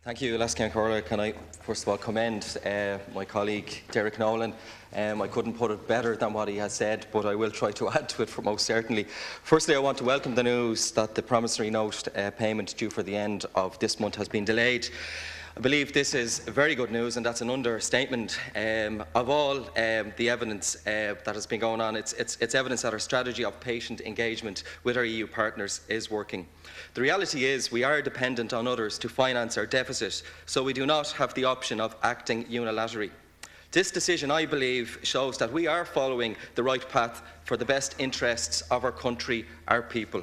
Thank you, Lascan Corla. Can I first of all commend my colleague Derek Nolan. I couldn't put it better than what he has said, but I will try to add to it for most certainly. Firstly, I want to welcome the news that the promissory note payment due for the end of this month has been delayed. I believe this is very good news, and that's an understatement. Of all the evidence that has been going on, it's evidence that our strategy of patient engagement with our EU partners is working. The reality is we are dependent on others to finance our deficit, so we do not have the option of acting unilaterally. This decision, I believe, shows that we are following the right path for the best interests of our country, our people.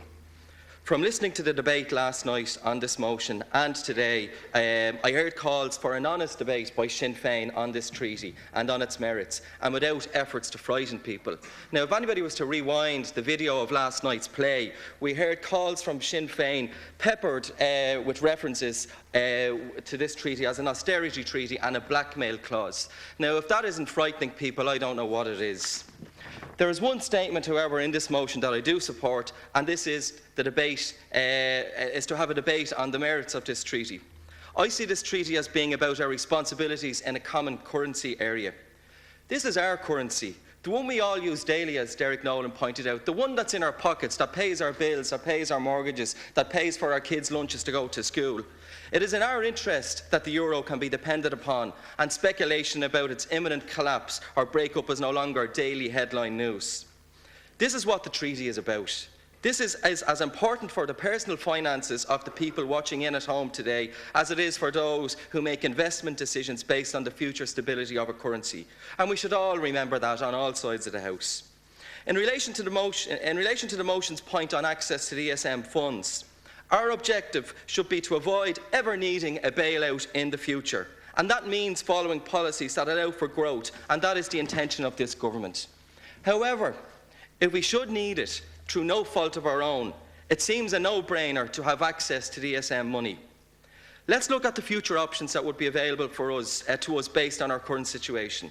From listening to the debate last night on this motion and today, I heard calls for an honest debate by Sinn Féin on this treaty and on its merits, and without efforts to frighten people. Now, if anybody was to rewind the video of last night's play, we heard calls from Sinn Féin peppered with references to this treaty as an austerity treaty and a blackmail clause. Now, if that isn't frightening people, I don't know what it is. There is one statement, however, in this motion that I do support, and this is the debate, is to have a debate on the merits of this treaty. I see this treaty as being about our responsibilities in a common currency area. This is our currency, the one we all use daily, as Derek Nolan pointed out, the one that's in our pockets, that pays our bills, that pays our mortgages, that pays for our kids' lunches to go to school. It is in our interest that the euro can be depended upon, and speculation about its imminent collapse or breakup is no longer daily headline news. This is what the treaty is about. This is as important for the personal finances of the people watching in at home today as it is for those who make investment decisions based on the future stability of a currency. And we should all remember that on all sides of the House. In relation to the motion's point on access to the ESM funds, our objective should be to avoid ever needing a bailout in the future. And that means following policies that allow for growth, and that is the intention of this government. However, if we should need it, through no fault of our own, it seems a no-brainer to have access to the ESM money. Let's look at the future options that would be available for us, to us based on our current situation.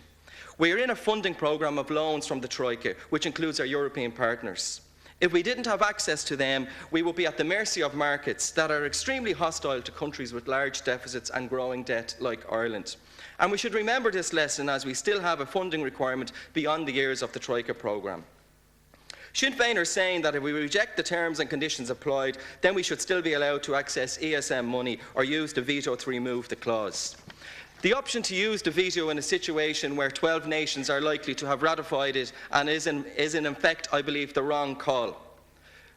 We are in a funding programme of loans from the Troika, which includes our European partners. If we didn't have access to them, we would be at the mercy of markets that are extremely hostile to countries with large deficits and growing debt like Ireland. And we should remember this lesson as we still have a funding requirement beyond the years of the Troika programme. Sinn Féin are saying that if we reject the terms and conditions applied, then we should still be allowed to access ESM money or use the veto to remove the clause. The option to use the veto in a situation where 12 nations are likely to have ratified it and is in effect, I believe, the wrong call.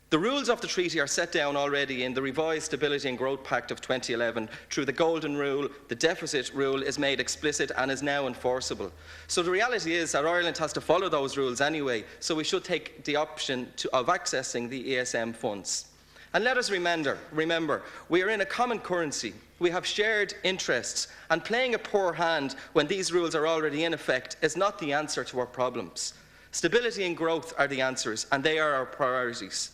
The rules of the treaty are set down already in the revised Stability and Growth Pact of 2011 through the Golden Rule. The deficit rule is made explicit and is now enforceable. So the reality is that Ireland has to follow those rules anyway, so we should take the option of accessing the ESM funds. And let us remember, we are in a common currency. We have shared interests, and playing a poor hand when these rules are already in effect is not the answer to our problems. Stability and growth are the answers, and they are our priorities.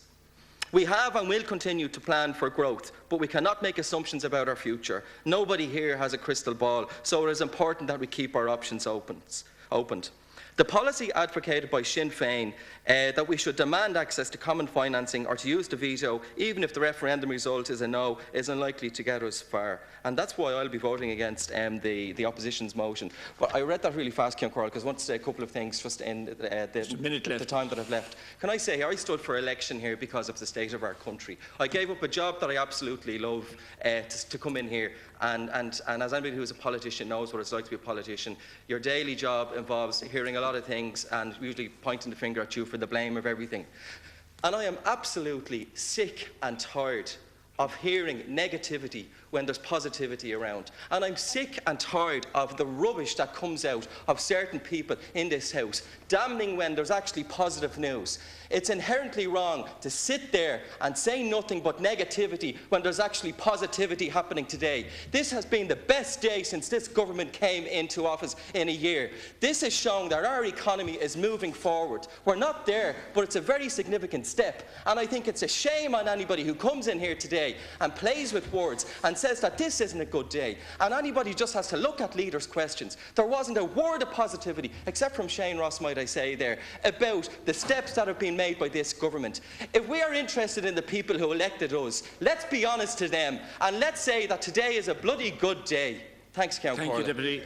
We have and will continue to plan for growth, but we cannot make assumptions about our future. Nobody here has a crystal ball, so it is important that we keep our options opened. The policy advocated by Sinn Féin that we should demand access to common financing or to use the veto, even if the referendum result is a no, is unlikely to get us far. And that's why I'll be voting against the opposition's motion. But I read that really fast, Cian Corral, because I want to say a couple of things just in the time that I've left. Can I say, I stood for election here because of the state of our country. I gave up a job that I absolutely love to come in here. And as anybody who's a politician knows what it's like to be a politician, your daily job involves hearing a lot of things and usually pointing the finger at you for the blame of everything. And I am absolutely sick and tired of hearing negativity when there's positivity around. And I'm sick and tired of the rubbish that comes out of certain people in this House, damning when there's actually positive news. It's inherently wrong to sit there and say nothing but negativity when there's actually positivity happening today. This has been the best day since this government came into office in a year. This is showing that our economy is moving forward. We're not there, but it's a very significant step. And I think it's a shame on anybody who comes in here today and plays with words and says that this isn't a good day. And anybody just has to look at leaders' questions. There wasn't a word of positivity, except from Shane Ross, might I say there, about the steps that have been made by this government. If we are interested in the people who elected us, let's be honest to them, and let's say that today is a bloody good day. Thanks, Count Thank you, Deputy.